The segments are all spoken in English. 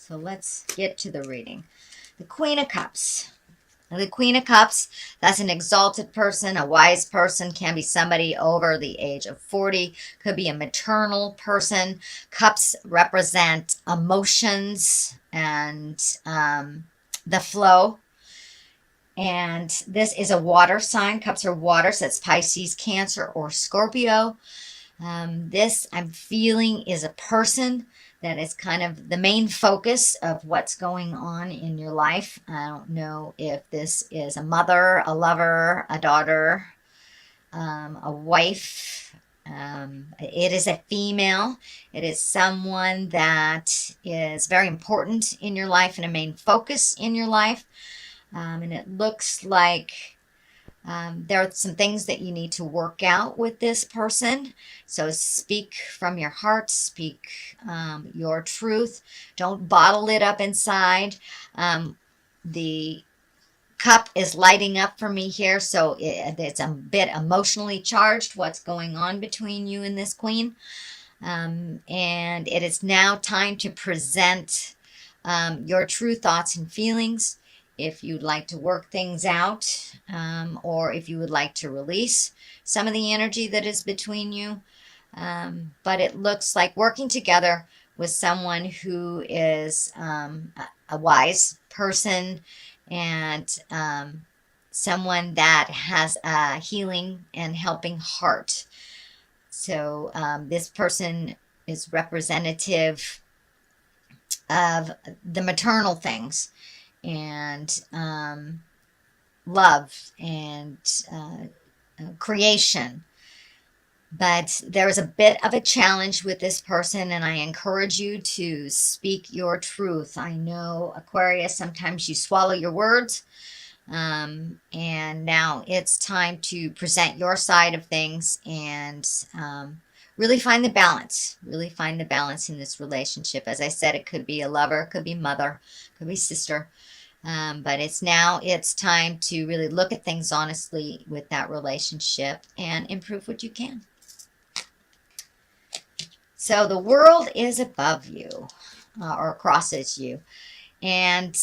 So let's get to the reading. The Queen of Cups. Now, the Queen of Cups, that's an exalted person, a wise person, can be somebody over the age of 40, could be a maternal person. Cups represent emotions and the flow. And this is a water sign. Cups are water, so it's Pisces, Cancer, or Scorpio. This I'm feeling is a person that is kind of the main focus of what's going on in your life. I don't know if this is a mother, a lover, a daughter, a wife. It is a female. It is someone that is very important in your life and a main focus in your life. And it looks like there are some things that you need to work out with this person. So speak from your heart, speak your truth. Don't bottle it up inside. The cup is lighting up for me here, so it's a bit emotionally charged what's going on between you and this queen. And it is now time to present your true thoughts and feelings. If you'd like to work things out, or if you would like to release some of the energy that is between you. But it looks like working together with someone who is a wise person and someone that has a healing and helping heart. So this person is representative of the maternal things and love and creation. But there is a bit of a challenge with this person, and I encourage you to speak your truth. I know, Aquarius, sometimes you swallow your words, and now it's time to present your side of things and really find the balance. Really find the balance in this relationship. As I said, it could be a lover, it could be mother, it could be sister. But it's time to really look at things honestly with that relationship and improve what you can. So the world is above you or crosses you. And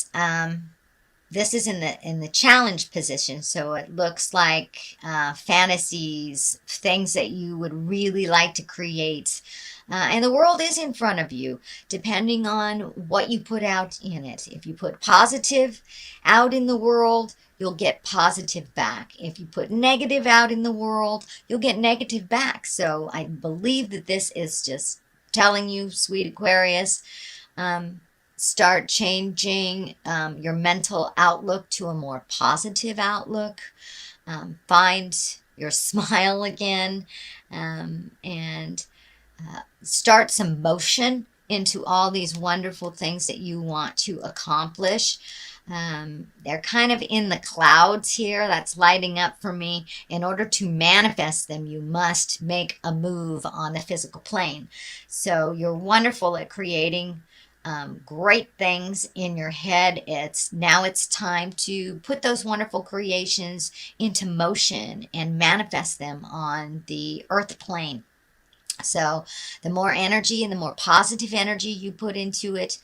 this is in the challenge position. So it looks like fantasies, things that you would really like to create. And the world is in front of you, depending on what you put out in it. If you put positive out in the world, you'll get positive back. If you put negative out in the world, you'll get negative back. So I believe that this is just telling you, sweet Aquarius, start changing your mental outlook to a more positive outlook. Find your smile again, and start some motion into all these wonderful things that you want to accomplish. They're kind of in the clouds here. That's lighting up for me. In order to manifest them, you must make a move on the physical plane. So you're wonderful at creating great things in your head. It's time to put those wonderful creations into motion and manifest them on the earth plane. So the more energy and the more positive energy you put into it,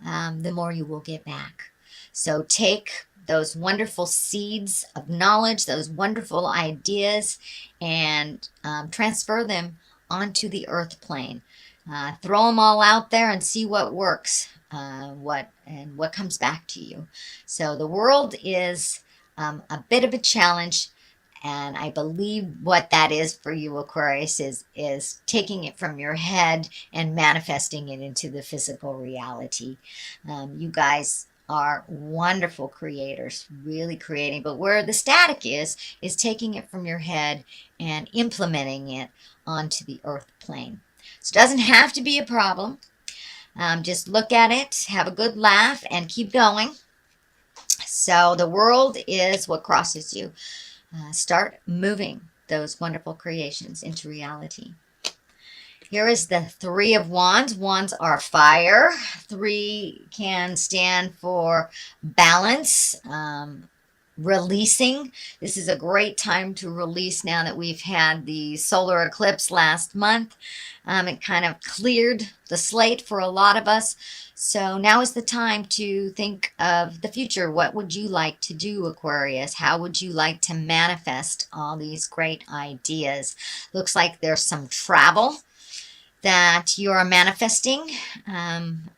the more you will get back. So take those wonderful seeds of knowledge, those wonderful ideas, and transfer them onto the earth plane. Throw them all out there and see what works, what comes back to you. So the world is a bit of a challenge. And I believe what that is for you, Aquarius, is taking it from your head and manifesting it into the physical reality. You guys are wonderful creators, really creating. But where the static is taking it from your head and implementing it onto the earth plane. So it doesn't have to be a problem. Just look at it, have a good laugh, and keep going. So the world is what crosses you. Start moving those wonderful creations into reality. Here is the Three of Wands. Wands are fire. 3 can stand for balance, releasing. This is a great time to release now that we've had the solar eclipse last month. It kind of cleared the slate for a lot of us. So now is the time to think of the future. What would you like to do, Aquarius? How would you like to manifest all these great ideas? Looks like there's some travel that you're manifesting.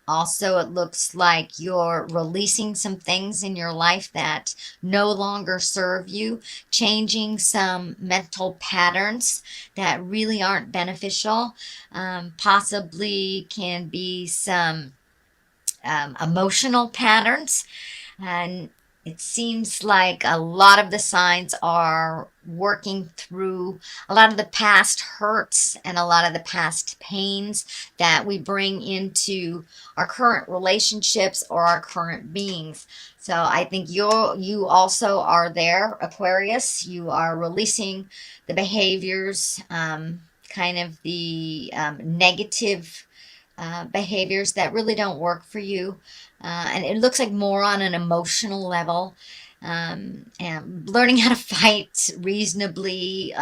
Also, it looks like you're releasing some things in your life that no longer serve you, changing some mental patterns that really aren't beneficial, possibly can be some emotional patterns. And it seems like a lot of the signs are working through a lot of the past hurts and a lot of the past pains that we bring into our current relationships or our current beings. So I think you also are there, Aquarius. You are releasing the behaviors, kind of the negative behaviors that really don't work for you. And it looks like more on an emotional level, and learning how to fight reasonably,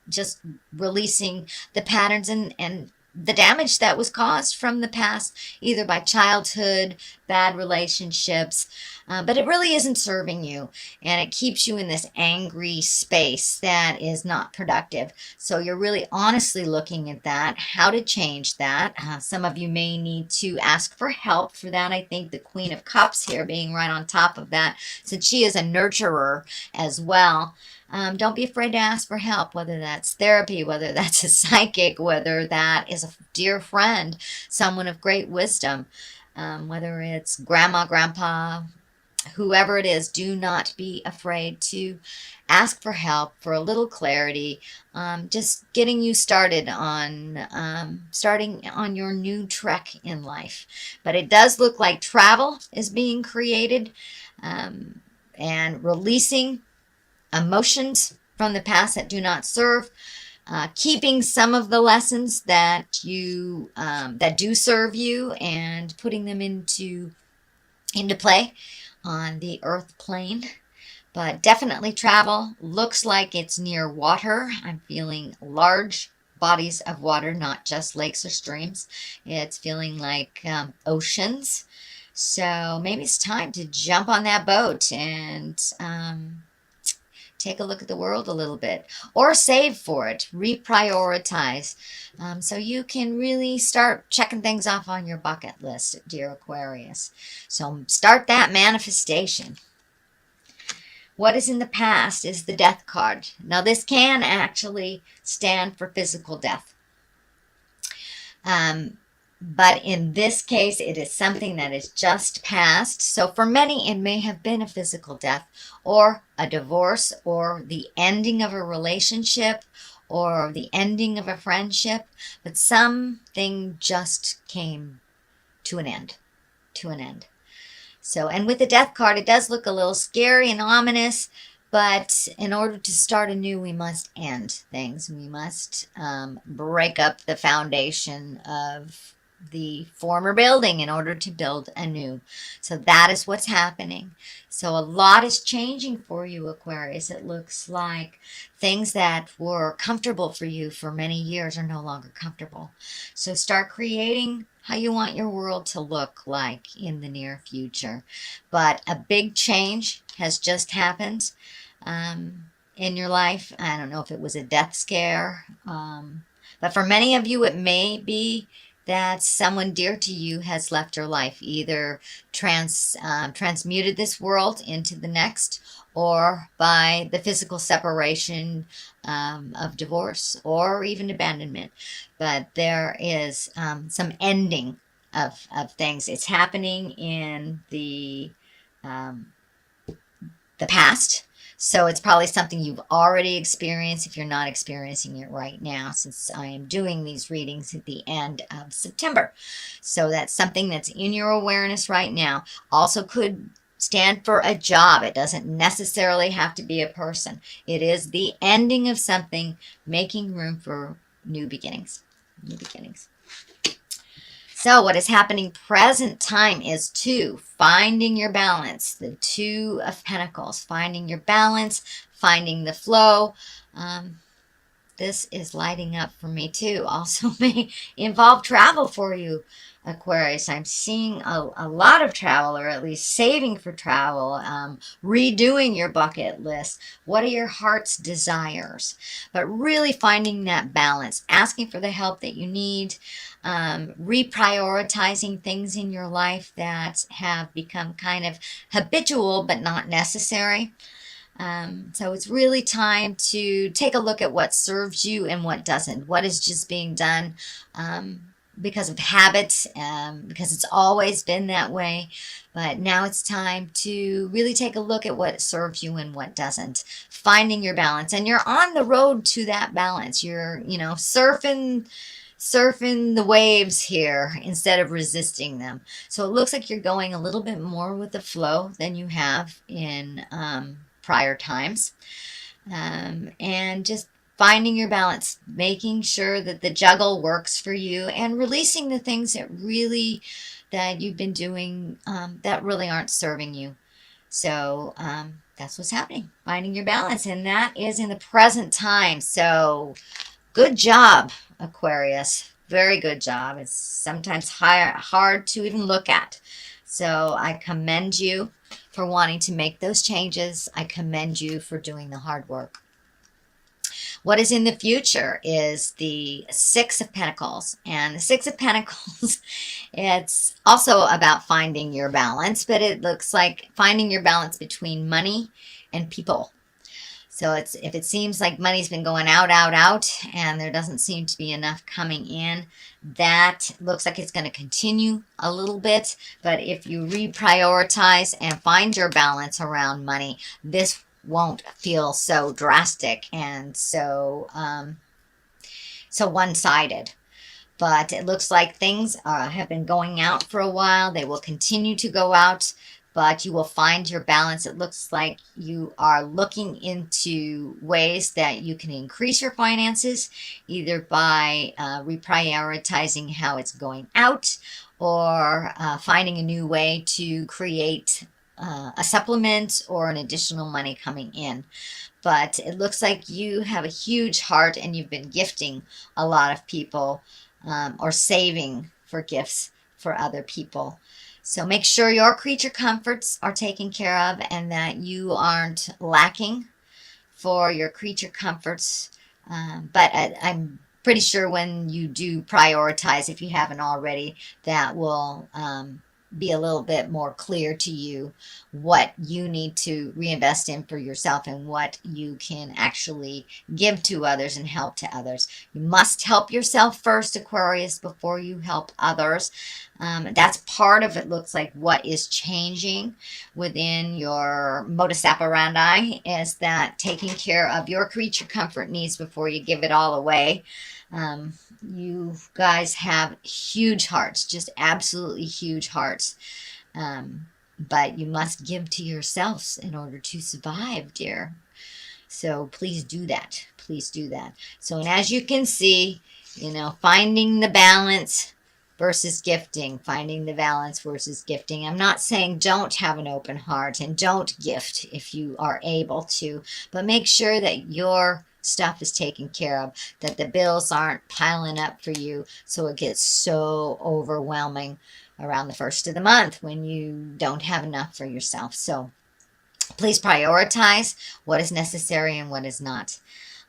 just releasing the patterns and the damage that was caused from the past, either by childhood, bad relationships, but it really isn't serving you, and it keeps you in this angry space that is not productive. So you're really honestly looking at that, how to change that. Some of you may need to ask for help for that. I think the Queen of Cups here being right on top of that, since she is a nurturer as well. Don't be afraid to ask for help, whether that's therapy, whether that's a psychic, whether that is a dear friend, someone of great wisdom, whether it's grandma, grandpa, whoever it is. Do not be afraid to ask for help, for a little clarity, just getting you started on starting on your new trek in life. But it does look like travel is being created, and releasing emotions from the past that do not serve, keeping some of the lessons that you that do serve you and putting them into play on the earth plane. But definitely travel. Looks like it's near water. I'm feeling large bodies of water, not just lakes or streams. It's feeling like oceans. So maybe it's time to jump on that boat and take a look at the world a little bit, or save for it, reprioritize, so you can really start checking things off on your bucket list, dear Aquarius. So start that manifestation. What is in the past is the Death card. Now this can actually stand for physical death. But in this case, it is something that is just past. So for many, it may have been a physical death, or a divorce, or the ending of a relationship, or the ending of a friendship. But something just came to an end. So, and with the Death card, it does look a little scary and ominous. But in order to start anew, we must end things. We must break up the foundation of the former building in order to build anew. So that is what's happening. So a lot is changing for you, Aquarius. It looks like things that were comfortable for you for many years are no longer comfortable. So start creating how you want your world to look like in the near future. But a big change has just happened in your life. I don't know if it was a death scare, but for many of you, it may be that someone dear to you has left your life, either transmuted this world into the next, or by the physical separation of divorce, or even abandonment. But there is some ending of things. It's happening in the past. So it's probably something you've already experienced if you're not experiencing it right now, since I am doing these readings at the end of September. So that's something that's in your awareness right now. Also could stand for a job. It doesn't necessarily have to be a person. It is the ending of something, making room for new beginnings. So what is happening present time is 2, finding your balance. The 2 of Pentacles, finding your balance, finding the flow. This is lighting up for me too. Also may involve travel for you, Aquarius. I'm seeing a lot of travel, or at least saving for travel, redoing your bucket list. What are your heart's desires? But really finding that balance, asking for the help that you need, reprioritizing things in your life that have become kind of habitual but not necessary. So it's really time to take a look at what serves you and what doesn't. What is just being done because of habit, because it's always been that way. But now it's time to really take a look at what serves you and what doesn't. Finding your balance. And you're on the road to that balance. You're, surfing the waves here instead of resisting them. So it looks like you're going a little bit more with the flow than you have in prior times. And just finding your balance, making sure that the juggle works for you, and releasing the things that you've been doing that really aren't serving you. So that's what's happening, finding your balance, and that is in the present time. So good job, Aquarius. Very good job. It's sometimes hard to even look at. So I commend you for wanting to make those changes. I commend you for doing the hard work. What is in the future is the 6 of Pentacles. And the 6 of Pentacles, it's also about finding your balance, but it looks like finding your balance between money and people. So if it seems like money's been going out, and there doesn't seem to be enough coming in, that looks like it's going to continue a little bit. But if you reprioritize and find your balance around money, this won't feel so drastic and so one-sided. But it looks like things have been going out for a while. They will continue to go out, but you will find your balance. It looks like you are looking into ways that you can increase your finances, either by reprioritizing how it's going out, or finding a new way to create a supplement or an additional money coming in. But it looks like you have a huge heart, and you've been gifting a lot of people, or saving for gifts for other people. So make sure your creature comforts are taken care of, and that you aren't lacking for your creature comforts. But I'm pretty sure when you do prioritize, if you haven't already, that will be a little bit more clear to you what you need to reinvest in for yourself, and what you can actually give to others and help to others. You must help yourself first, Aquarius, before you help others. That's part of it. Looks like what is changing within your modus operandi is that taking care of your creature comfort needs before you give it all away. You guys have huge hearts, just absolutely huge hearts. But you must give to yourselves in order to survive, dear. So please do that. Please do that. So, and as you can see, finding the balance versus gifting, finding the balance versus gifting. I'm not saying don't have an open heart and don't gift if you are able to, but make sure that your stuff is taken care of, that the bills aren't piling up for you so it gets so overwhelming around the first of the month when you don't have enough for yourself. So please prioritize what is necessary and what is not.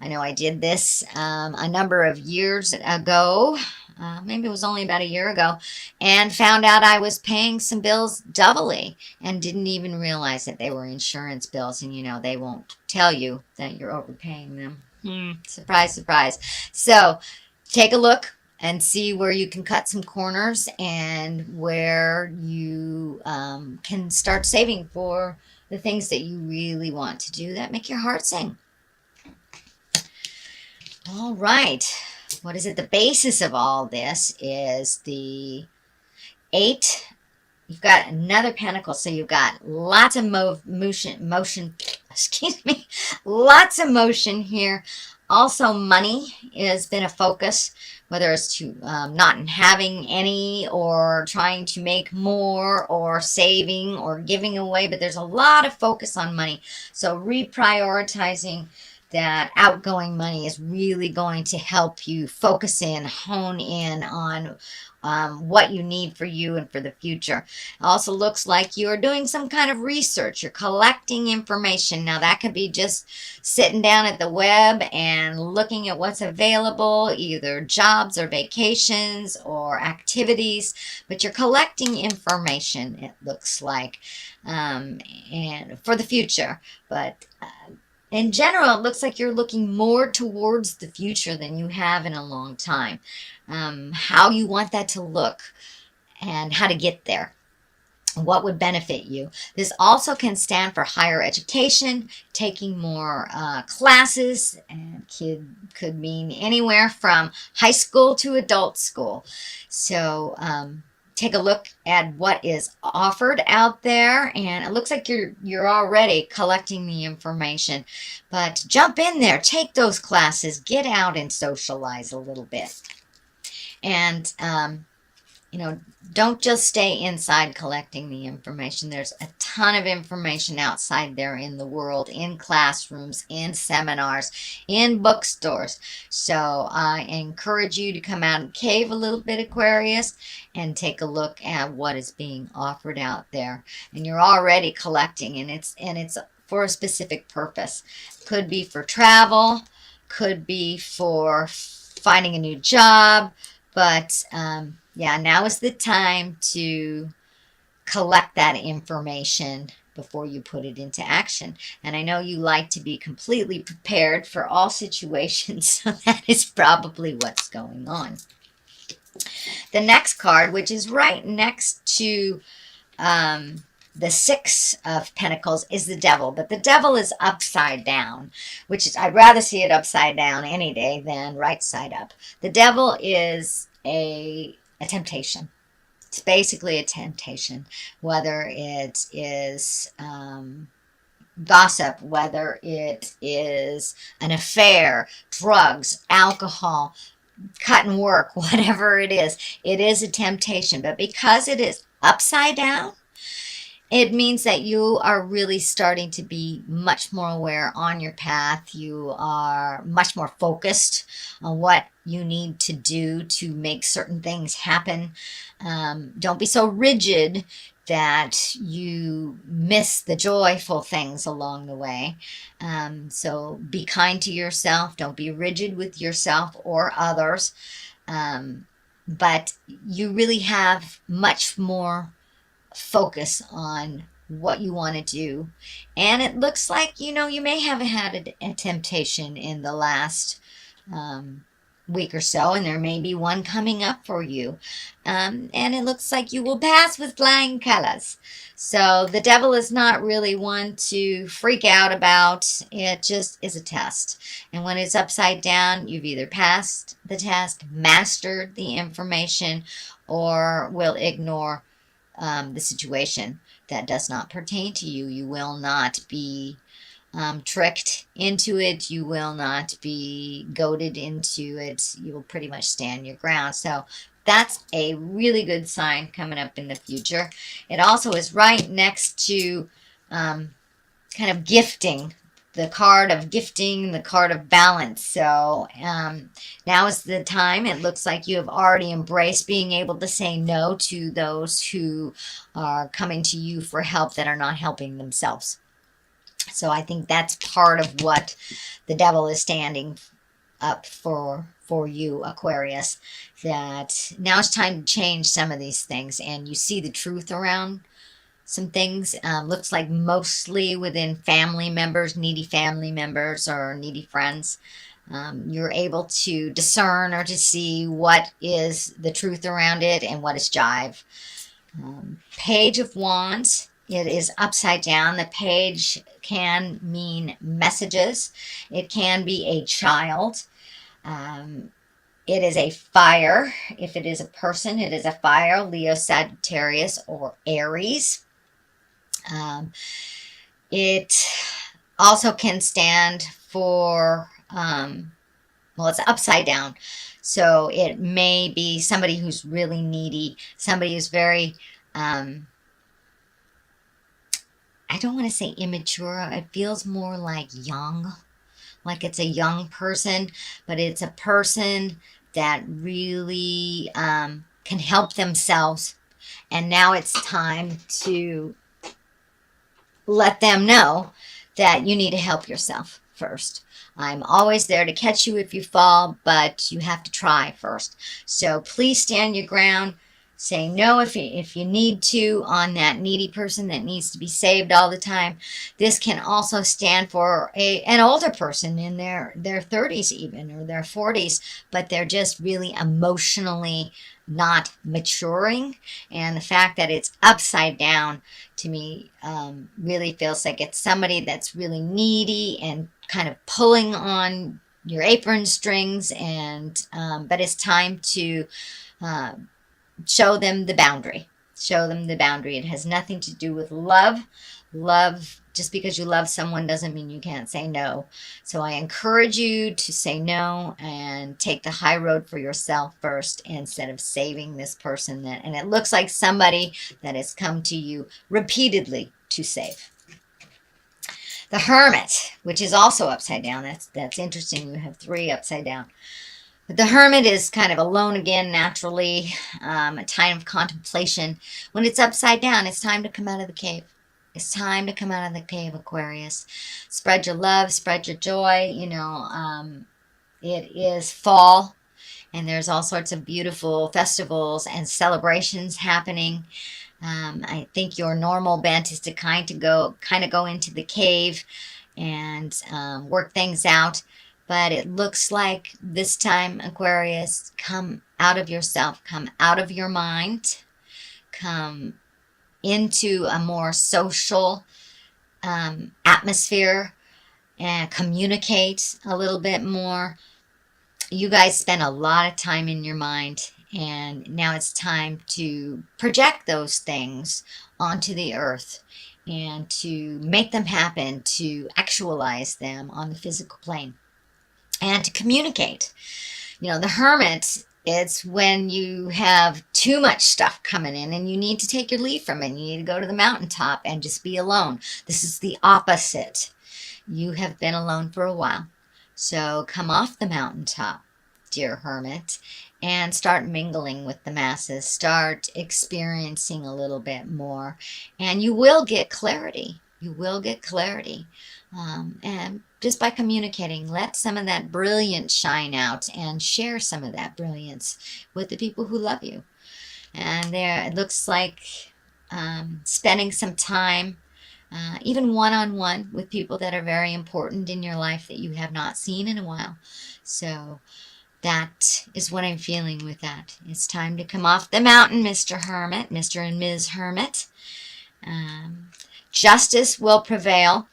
I know I did this a number of years ago, maybe it was only about a year ago, and found out I was paying some bills doubly and didn't even realize that they were insurance bills. And they won't tell you that you're overpaying them. Surprise, surprise. So take a look and see where you can cut some corners, and where you can start saving for the things that you really want to do that make your heart sing. All right. What is it? The basis of all this is the 8. You've got another pentacle, so you've got lots of motion, excuse me, lots of motion here. Also, money has been a focus, whether it's to not having any or trying to make more or saving or giving away, but there's a lot of focus on money. So reprioritizing that outgoing money is really going to help you focus in, hone in on what you need for you and for the future. It also looks like you're doing some kind of research. You're collecting information. Now, that could be just sitting down at the web and looking at what's available, either jobs or vacations or activities, but you're collecting information, it looks like, and for the future. But in general, it looks like you're looking more towards the future than you have in a long time. How you want that to look and how to get there. What would benefit you. This also can stand for higher education, taking more classes, and could mean anywhere from high school to adult school. So take a look at what is offered out there, and it looks like you're already collecting the information. But jump in there, take those classes, get out and socialize a little bit. And you know, don't just stay inside collecting the information. There's a ton of information outside there in the world, in classrooms, in seminars, in bookstores. So I encourage you to come out and cave a little bit, Aquarius, and take a look at what is being offered out there. And you're already collecting, and it's for a specific purpose. Could be for travel, could be for finding a new job, but yeah, now is the time to collect that information before you put it into action. And I know you like to be completely prepared for all situations, so that is probably what's going on. The next card, which is right next to the Six of Pentacles, is the Devil. But the Devil is upside down, which is, I'd rather see it upside down any day than right side up. The Devil is a temptation. It's basically a temptation, whether it is gossip, whether it is an affair, drugs, alcohol, cutting work, whatever it is a temptation. But because it is upside down, it means that you are really starting to be much more aware on your path. You are much more focused on what you need to do to make certain things happen. Don't be so rigid that you miss the joyful things along the way. So be kind to yourself. Don't be rigid with yourself or others. But you really have much more focus on what you want to do. And it looks like, you know, you may have had a temptation in the last week or so, and there may be one coming up for you. And it looks like you will pass with flying colors. So the Devil is not really one to freak out about. It just is a test. And when it's upside down, you've either passed the test, mastered the information, or will ignore the situation that does not pertain to you. You will not be tricked into it. You will not be goaded into it. You will pretty much stand your ground. So that's a really good sign coming up in the future. It also is right next to kind of gifting. The card of gifting, the card of balance. So now is the time. It looks like you have already embraced being able to say no to those who are coming to you for help that are not helping themselves. So I think that's part of what the Devil is standing up for you, Aquarius. That now it's time to change some of these things, and you see the truth around some things. Looks like mostly within family members, needy family members or needy friends. You're able to discern or to see what is the truth around it and what is jive. Page of Wands. It is upside down. The page can mean messages. It can be a child. It is a fire. If it is a person, it is a fire. Leo, Sagittarius, or Aries. It also can stand for Well, it's upside down. So it may be somebody who's really needy, somebody who's very, um, I don't want to say immature. It feels more like young, like it's a young person, but it's a person that really can help themselves. And now it's time to let them know that you need to help yourself first. I'm always there to catch you if you fall, but you have to try first. So please stand your ground. Say no if you need to on that needy person that needs to be saved all the time. This can also stand for an older person in their 30s even or their 40s, but they're just really emotionally not maturing. And the fact that it's upside down to me really feels like it's somebody that's really needy and kind of pulling on your apron strings. And but it's time to uh, show them the boundary. Show them the boundary. It has nothing to do with love. Love, just because you love someone doesn't mean you can't say no. So I encourage you to say no and take the high road for yourself first instead of saving this person that, and it looks like somebody that has come to you repeatedly to save. The Hermit, which is also upside down. That's interesting. You have three upside down. But the Hermit is kind of alone again naturally, a time of contemplation. When it's upside down, it's time to come out of the cave. It's time to come out of the cave, Aquarius. Spread your love, spread your joy. It is fall, and there's all sorts of beautiful festivals and celebrations happening. I think your normal bent is to kind of go into the cave and work things out. But it looks like this time, Aquarius, come out of yourself, come out of your mind, come into a more social atmosphere and communicate a little bit more. You guys spend a lot of time in your mind, and now it's time to project those things onto the earth and to make them happen, to actualize them on the physical plane and to communicate. The Hermit, it's when you have too much stuff coming in and you need to take your leave from it. You need to go to the mountaintop and just be alone. This is the opposite. You have been alone for a while. So come off the mountaintop, dear Hermit, and start mingling with the masses. Start experiencing a little bit more, and you will get clarity. You will get clarity. And just by communicating, let some of that brilliance shine out and share some of that brilliance with the people who love you. And it looks like spending some time even one-on-one with people that are very important in your life that you have not seen in a while. So that is what I'm feeling with that. It's time to come off the mountain, Mr. Hermit, Mr. and Ms. Hermit. Justice will prevail.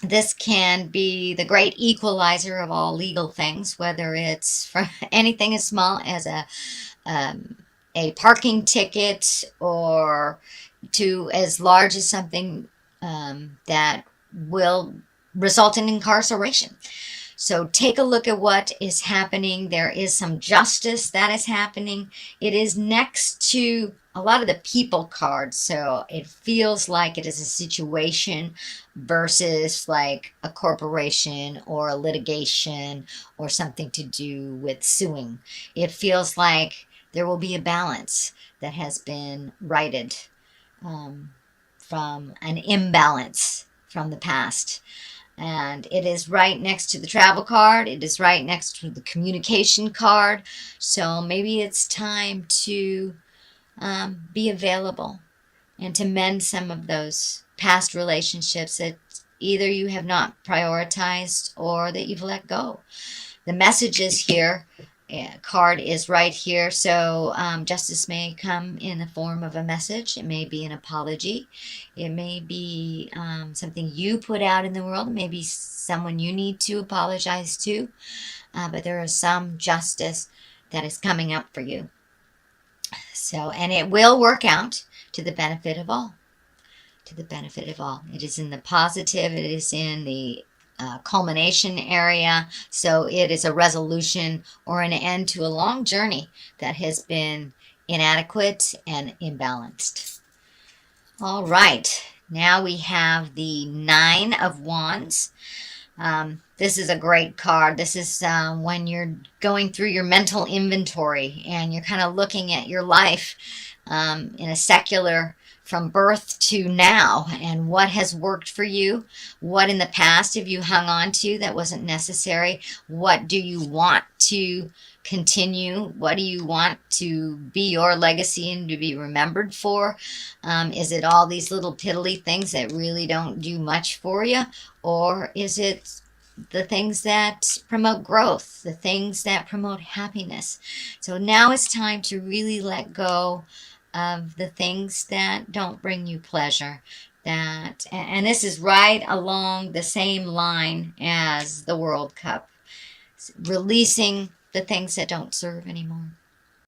This can be the great equalizer of all legal things, whether it's for anything as small as a parking ticket or to as large as something that will result in incarceration. So take a look at what is happening. There is some justice that is happening. It is next to a lot of the people cards. So it feels like it is a situation versus like a corporation or a litigation or something to do with suing. It feels like there will be a balance that has been righted from an imbalance from the past. And it is right next to the travel card. It is right next to the communication card. So maybe it's time to be available and to mend some of those past relationships that either you have not prioritized or that you've let go. The messages here, card is right here. So justice may come in the form of a message. It may be an apology. It may be something you put out in the world. It may be someone you need to apologize to. But there is some justice that is coming up for you. So, and it will work out to the benefit of all. To the benefit of all. It is in the positive. It is in the culmination area. So it is a resolution or an end to a long journey that has been inadequate and imbalanced. All right, now we have the Nine of Wands. This is a great card. This is when you're going through your mental inventory and you're kind of looking at your life in a secular from birth to now and what has worked for you, what in the past have you hung on to that wasn't necessary, what do you want to continue, what do you want to be your legacy and to be remembered for. Is it all these little piddly things that really don't do much for you, or is it the things that promote growth, the things that promote happiness? So now it's time to really let go of the things that don't bring you pleasure. And this is right along the same line as the World Cup, releasing the things that don't serve anymore.